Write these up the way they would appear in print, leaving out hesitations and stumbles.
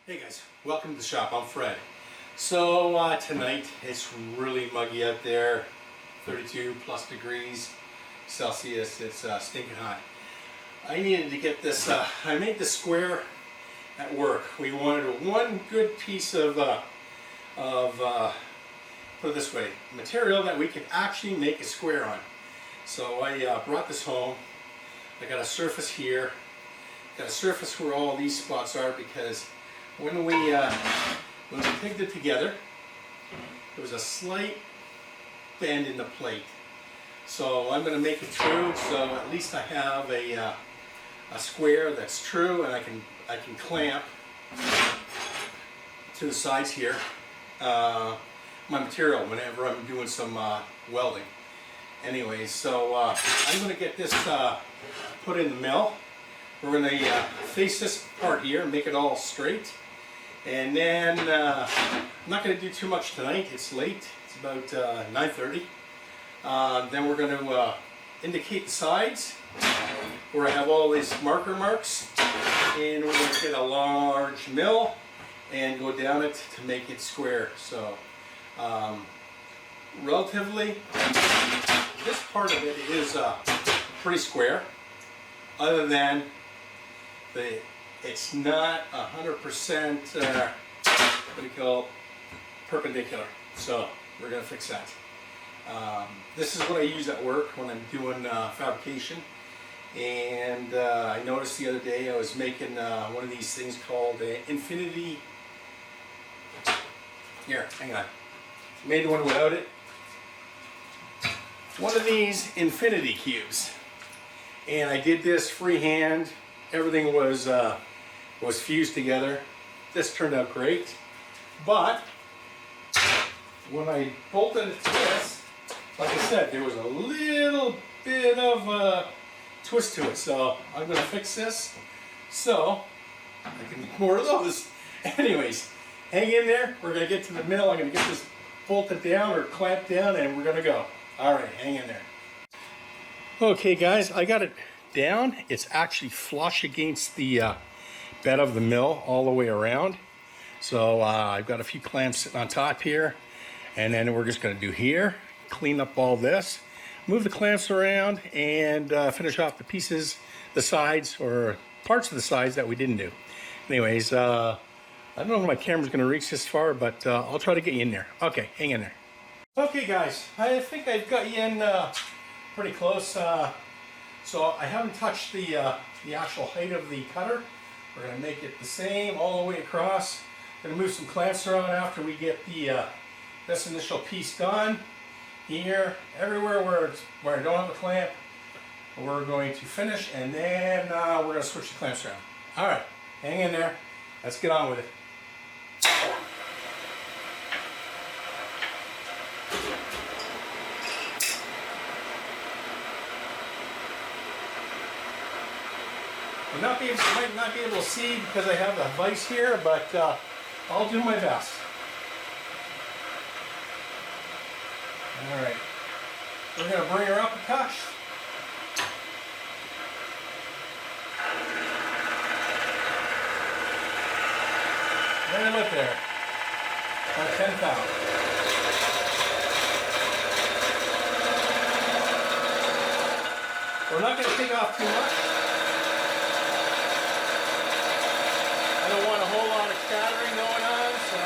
Hey guys, welcome to the shop. I'm Fred. So tonight it's really muggy out there, 32 plus degrees Celsius. It's stinking hot. I needed to get this. I made this square at work. We wanted one good piece of put it this way, material that we could actually make a square on. So I brought this home. I got a surface here. Got a surface where all these spots are because when we picked it together, there was a slight bend in the plate. So I'm going to make it true. So at least I have a square that's true, and I can clamp to the sides here my material whenever I'm doing some welding. Anyways, so I'm going to get this put in the mill. We're going to face this part here and make it all straight. And then I'm not going to do too much tonight. It's late. It's about 9:30. Then we're going to indicate the sides where I have all these marker marks. And we're going to get a large mill and go down it to make it square. So relatively, this part of it is pretty square, other than it's not 100% what do you call perpendicular. So we're going to fix that. This is what I use at work when I'm doing fabrication. And I noticed the other day I was making one of these things called infinity. Here, hang on. Made one without it. One of these infinity cubes. And I did this freehand. Everything was fused together. This turned out great. But when I bolted it to this, like I said, there was a little bit of a twist to it. So I'm going to fix this so I can make more of those. Anyways, hang in there. We're going to get to the mill. I'm going to get this bolted down or clamped down, and we're going to go. All right, hang in there. Okay, guys, I got it down. It's actually flush against the bed of the mill all the way around. So I've got a few clamps sitting on top here, and then we're just going to do here, clean up all this, move the clamps around, and finish off the pieces, the sides or parts of the sides that we didn't do. Anyways, I don't know if my camera's going to reach this far, but I'll try to get you in there. Okay, hang in there. Okay, guys, I think I've got you in pretty close. So I haven't touched the actual height of the cutter. We're going to make it the same all the way across. Going to move some clamps around after we get the this initial piece done. Here, everywhere where I don't have a clamp, we're going to finish, and then we're going to switch the clamps around. All right, hang in there. Let's get on with it. You might not be able to see because I have the vise here, but I'll do my best. All right, we're going to bring her up a touch. Right about there, about 10 pounds. We're not going to take off too much. I don't want a whole lot of scattering going on, so.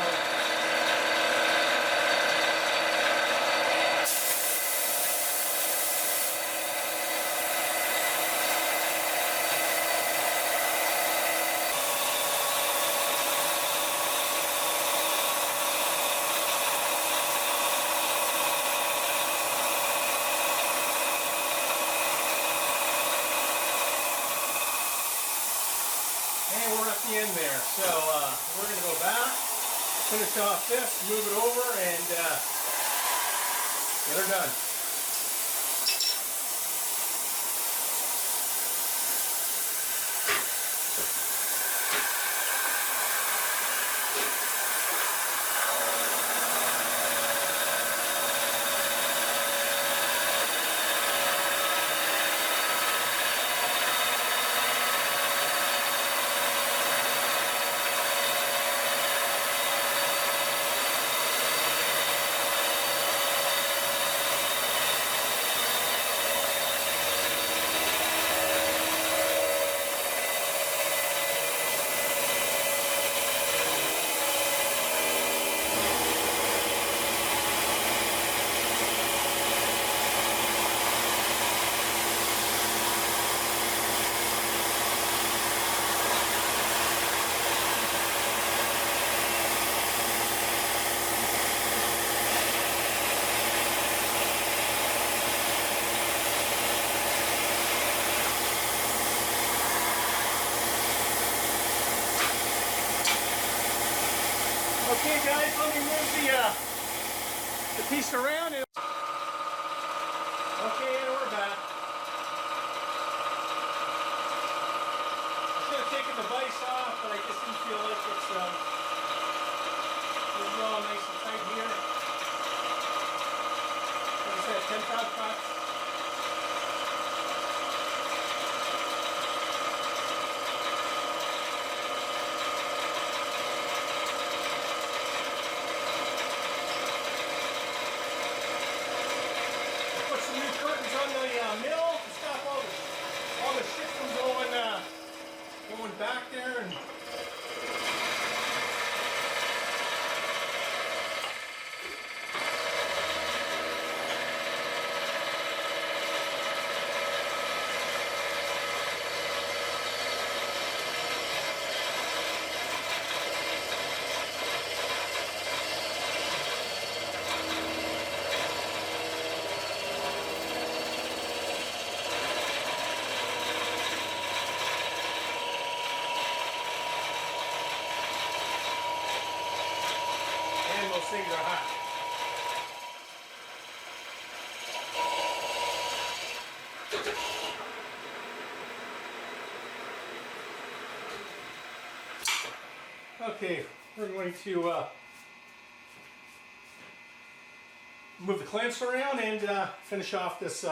And we're at the end there, so we're going to go back, finish off this, move it over, and get her done. Okay guys, let me move the piece around. Okay, and we're back. I should have taken the vise off, but I just didn't feel like it's all nice and tight here. Like I said, 10,000 cuts. All the shit from going back there and those things are hot. Okay, we're going to move the clamps around and finish off this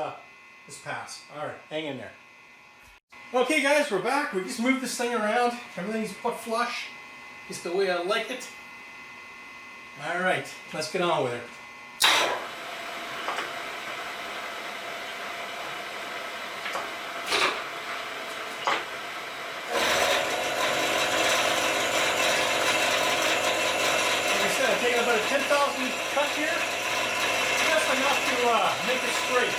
this pass. All right, hang in there. Okay guys, we're back. We just moved this thing around. Everything's put flush, just the way I like it. All right, let's get on with it. Like I said, I'm taking about a 10,000 cut here, just enough to make it straight.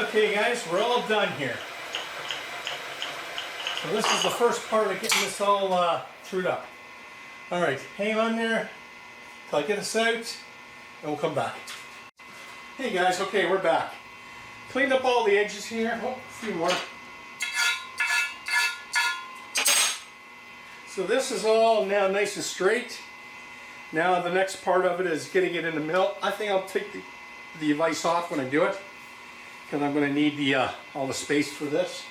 Okay guys, we're all done here. So this is the first part of getting this all trued up. All right, hang on there till I get this out and we'll come back. Hey guys, okay, we're back. Cleaned up all the edges here. Oh, a few more. So this is all now nice and straight. Now the next part of it is getting it in the mill. I think I'll take the vise off when I do it, because I'm going to need the all the space for this.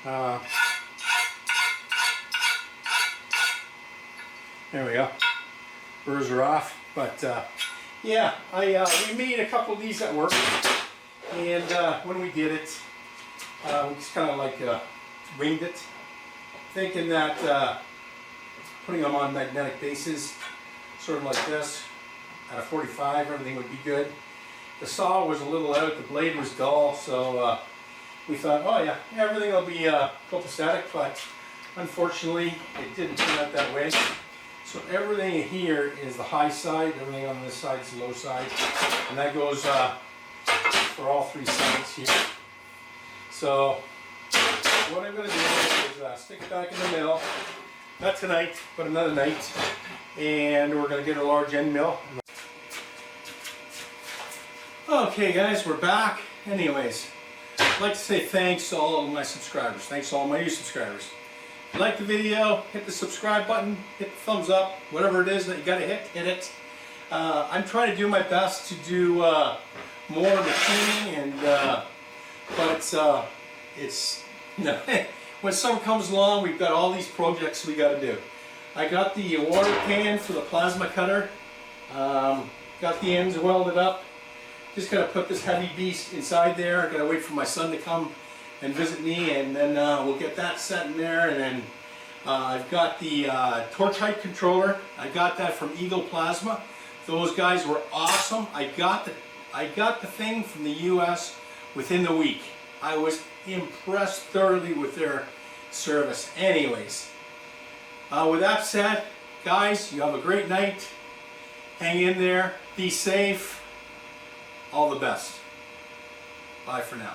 There we go. Burrs are off, but yeah, we made a couple of these at work, and when we did it, we just kind of like winged it, thinking that putting them on magnetic bases, sort of like this, at a 45, everything would be good. The saw was a little out, the blade was dull, so we thought, oh yeah, everything will be copacetic, but unfortunately it didn't turn out that way. So everything here is the high side, everything on this side is the low side, and that goes for all three sides here. So what I'm going to do is stick it back in the mill, not tonight, but another night, and we're going to get a large end mill. Okay guys, we're back. Anyways, I'd like to say thanks to all of my subscribers. Thanks to all my new subscribers. If you like the video, hit the subscribe button, hit the thumbs up, whatever it is that you gotta hit it. I'm trying to do my best to do more machining and But it's you know, when summer comes along, we've got all these projects we got to do. I got the water can for the plasma cutter. Got the ends welded up. Just gotta put this heavy beast inside there. I gotta wait for my son to come and visit me, and then we'll get that set in there. And then I've got the torch height controller. I got that from Eagle Plasma. Those guys were awesome. I got the thing from the U.S. within the week. I was impressed thoroughly with their service. Anyways, with that said, guys, you have a great night. Hang in there. Be safe. All the best. Bye for now.